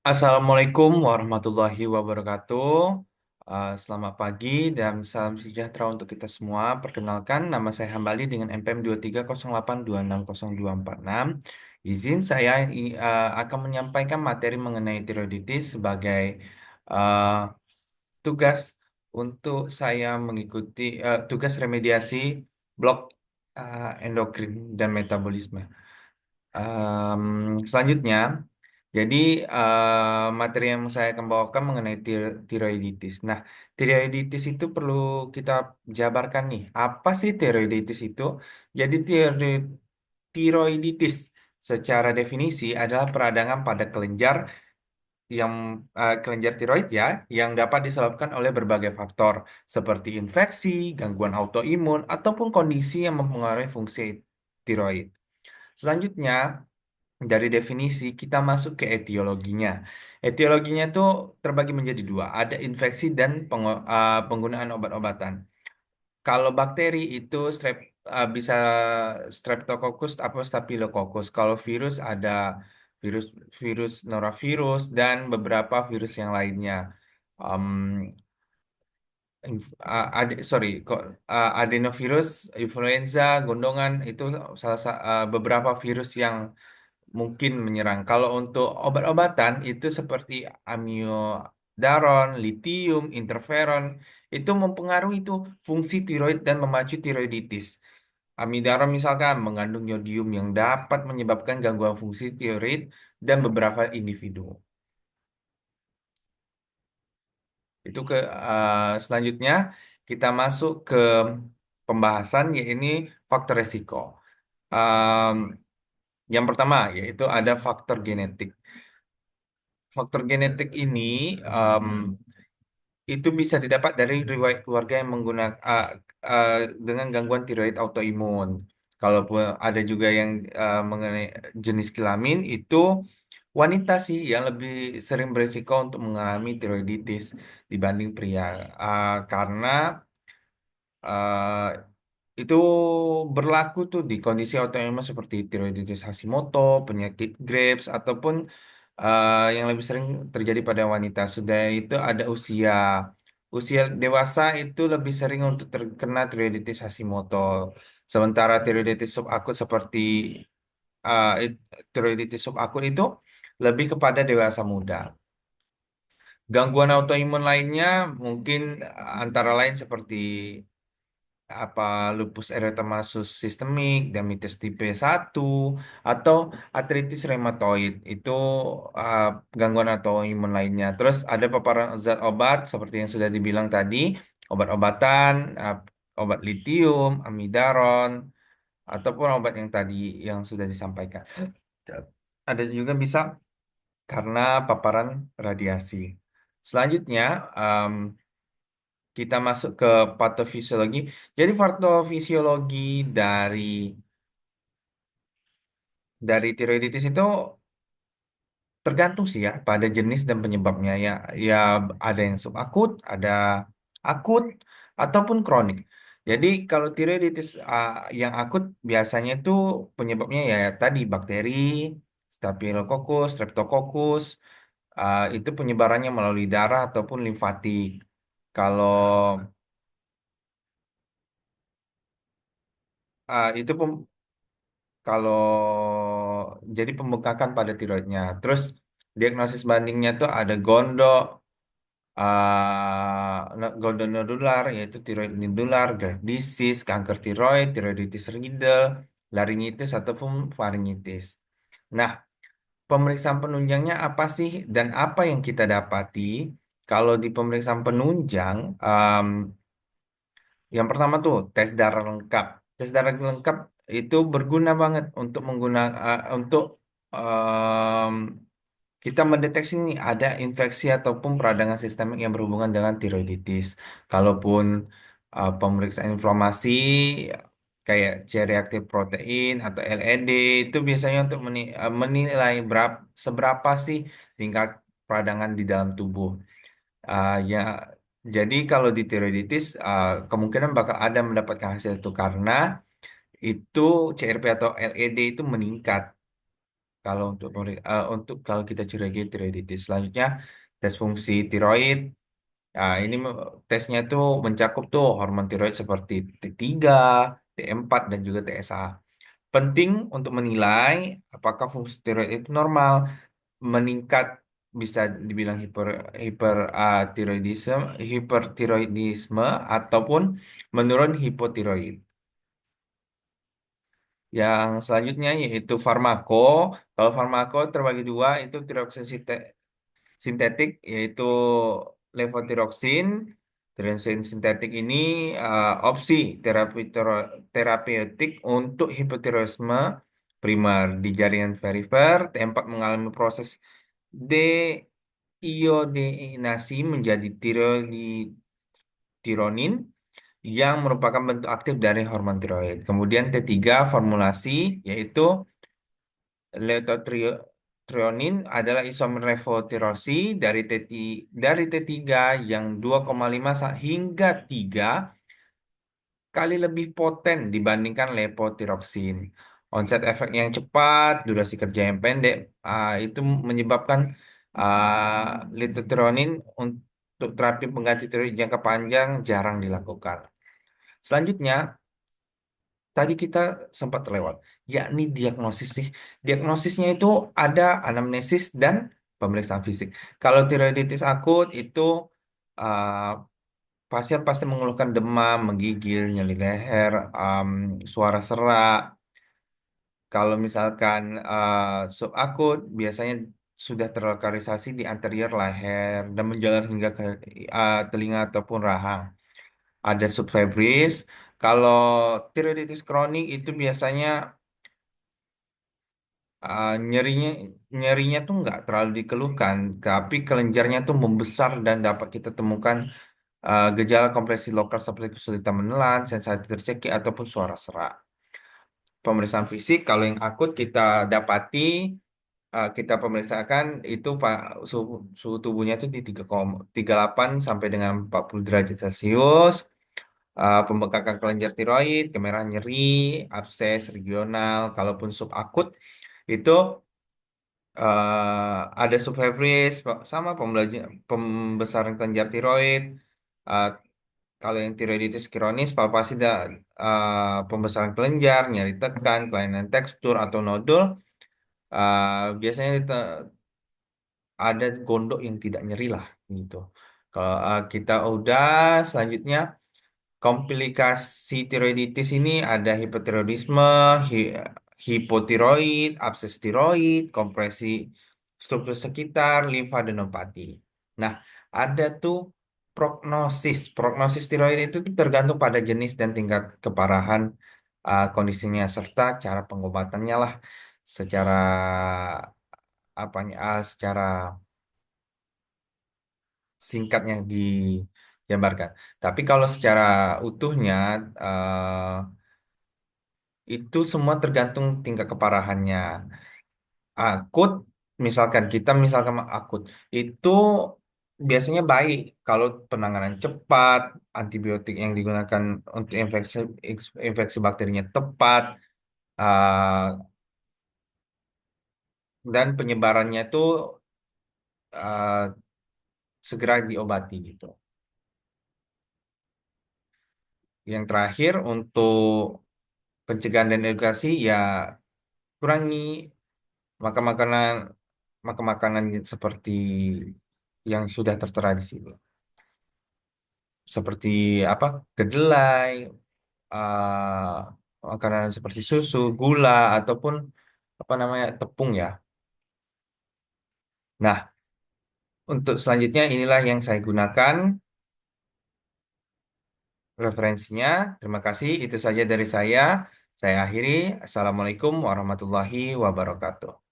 Assalamualaikum warahmatullahi wabarakatuh. Selamat pagi dan salam sejahtera untuk kita semua. Perkenalkan, nama saya Hambali dengan NPM 23082602446. Izin saya akan menyampaikan materi mengenai tiroiditis sebagai uh, tugas untuk saya mengikuti tugas remediasi blok endokrin dan metabolisme. Selanjutnya, jadi materi yang saya akan bawakan mengenai tiroiditis. Nah, tiroiditis itu perlu kita jabarkan nih. Apa sih tiroiditis itu? Jadi tiroiditis secara definisi adalah peradangan pada kelenjar yang kelenjar tiroid ya, yang dapat disebabkan oleh berbagai faktor seperti infeksi, gangguan autoimun, ataupun kondisi yang mempengaruhi fungsi tiroid. Selanjutnya, dari definisi kita masuk ke etiologinya. Etiologinya itu terbagi menjadi dua, ada infeksi dan penggunaan obat-obatan. Kalau bakteri itu bisa Streptococcus atau Staphylococcus. Kalau virus ada virus virus norovirus dan beberapa virus yang lainnya. Em, sorry, kok adenovirus, influenza, gondongan itu beberapa virus yang mungkin menyerang. Kalau untuk obat-obatan itu seperti amiodaron, litium, interferon itu mempengaruhi itu fungsi tiroid dan memacu tiroiditis. Amiodaron misalkan mengandung yodium yang dapat menyebabkan gangguan fungsi tiroid dan beberapa individu. Itu selanjutnya kita masuk ke pembahasan yaitu faktor resiko. Um, yang pertama yaitu ada faktor genetik. Faktor genetik ini em, itu bisa didapat dari riwayat keluarga yang menggunakan dengan gangguan tiroid autoimun. Kalaupun ada juga yang mengenai jenis kelamin itu wanita sih yang lebih sering berisiko untuk mengalami tiroiditis dibanding pria. Karena eh, itu berlaku tuh di kondisi autoimun seperti tiroiditis Hashimoto, penyakit Graves, ataupun yang lebih sering terjadi pada wanita. Sudah itu ada usia. Usia dewasa itu lebih sering untuk terkena tiroiditis Hashimoto. Sementara tiroiditis subakut seperti tiroiditis subakut itu lebih kepada dewasa muda. Gangguan autoimun lainnya mungkin antara lain seperti apa lupus erythematosus sistemik, diabetes tipe 1, atau artritis rheumatoid. Itu uh, gangguan autoimun lainnya. Terus ada paparan zat obat seperti yang sudah dibilang tadi, obat-obatan, obat litium, amidaron, ataupun obat yang tadi yang sudah disampaikan. Ada juga bisa karena paparan radiasi. Selanjutnya, kita masuk ke patofisiologi. Jadi patofisiologi dari dari tiroiditis itu tergantung sih ya pada jenis dan penyebabnya ya. Ya ada yang subakut, ada akut ataupun kronik. Jadi kalau tiroiditis yang akut biasanya itu penyebabnya ya tadi bakteri, Staphylococcus, Streptococcus, itu penyebarannya melalui darah ataupun limfatik. Kalau itu kalau jadi pembengkakan pada tiroidnya. Terus diagnosis bandingnya tuh ada gondonodular yaitu tiroid nodular, Graves' disease, kanker tiroid, tiroiditis riddle, laringitis ataupun faringitis. Nah, pemeriksaan penunjangnya apa sih dan apa yang kita dapati? Kalau di pemeriksaan penunjang, yang pertama tuh tes darah lengkap. Tes darah lengkap itu berguna banget untuk untuk em, kita mendeteksi nih ada infeksi ataupun peradangan sistemik yang berhubungan dengan tiroiditis. Kalaupun pemeriksaan inflamasi kayak C-reaktif protein atau LED itu biasanya untuk menilai seberapa sih tingkat peradangan di dalam tubuh. Ya, jadi kalau di tiroiditis kemungkinan bakal ada mendapatkan hasil itu karena itu CRP atau LED itu meningkat. Kalau untuk kalau kita curigai tiroiditis, selanjutnya tes fungsi tiroid. Nah, ini tesnya tuh mencakup tuh hormon tiroid seperti T3, T4 dan juga TSH. Penting untuk menilai apakah fungsi tiroid itu normal, meningkat bisa dibilang hipertiroidisme ataupun menurun hipotiroid. Yang selanjutnya yaitu farmako. Kalau farmako terbagi dua, itu tiroksin sintetik yaitu levotiroxin. Tiroksin sintetik ini opsi terapeutik untuk hipotiroidisme primer di jaringan perifer. T4 mengalami proses deiodinasi menjadi tironin yang merupakan bentuk aktif dari hormon tiroid. Kemudian T3 formulasi yaitu Leukotrienin adalah isomer levotirosi dari T3 yang 2,5 hingga 3 kali lebih poten dibandingkan levotiroksin. Onset efek yang cepat, durasi kerja yang pendek, itu menyebabkan leukotrienin untuk terapi pengganti tiroid jangka panjang jarang dilakukan. Selanjutnya, tadi kita sempat terlewat, yakni diagnosis sih. Diagnosisnya itu ada anamnesis dan pemeriksaan fisik. Kalau tiroiditis akut itu uh, pasien pasti mengeluhkan demam, menggigil, nyeri leher, suara serak. Kalau misalkan subakut biasanya sudah terlokalisasi di anterior leher dan menjalar hingga ke telinga ataupun rahang. Ada subfebris. Kalau tiroiditis kronik itu biasanya nyerinya nyerinya tuh nggak terlalu dikeluhkan, tapi kelenjarnya tuh membesar dan dapat kita temukan gejala kompresi lokal seperti kesulitan menelan, sensasi tercekik ataupun suara serak. Pemeriksaan fisik kalau yang akut kita dapati kita pemeriksakan itu Pak suhu tubuhnya itu di 3,38 sampai dengan 40 derajat Celcius. Pembengkakan kelenjar tiroid, kemerahan nyeri, abses regional, kalaupun subakut itu ada subfebris sama pembesaran kelenjar tiroid. Eh, Kalau yang tiroiditis kronis, palpasi pembesaran kelenjar, nyeri tekan, kelainan tekstur atau nodul, biasanya ada gondok yang tidak nyeri lah gitu. Kalau kita udah selanjutnya komplikasi tiroiditis ini ada hipotiroidisme, hipotiroid, abses tiroid, kompresi struktur sekitar, limfadenopati. Nah, ada tuh prognosis. Prognosis tiroid itu tuh tergantung pada jenis dan tingkat keparahan kondisinya serta cara pengobatannya lah secara secara singkatnya digambarkan. Tapi kalau secara utuhnya itu semua tergantung tingkat keparahannya. Akut, misalkan akut, itu biasanya baik kalau penanganan cepat, antibiotik yang digunakan untuk infeksi bakterinya tepat, uh, dan penyebarannya itu uh, segera diobati gitu. Yang terakhir untuk pencegahan dan edukasi ya kurangi makan makanan makan makanan seperti yang sudah tertera di sini. Seperti apa? Kedelai, makanan seperti susu, gula ataupun apa namanya? Tepung ya. Nah, untuk selanjutnya inilah yang saya gunakan referensinya. Terima kasih. Itu saja dari saya. Saya akhiri. Assalamualaikum warahmatullahi wabarakatuh.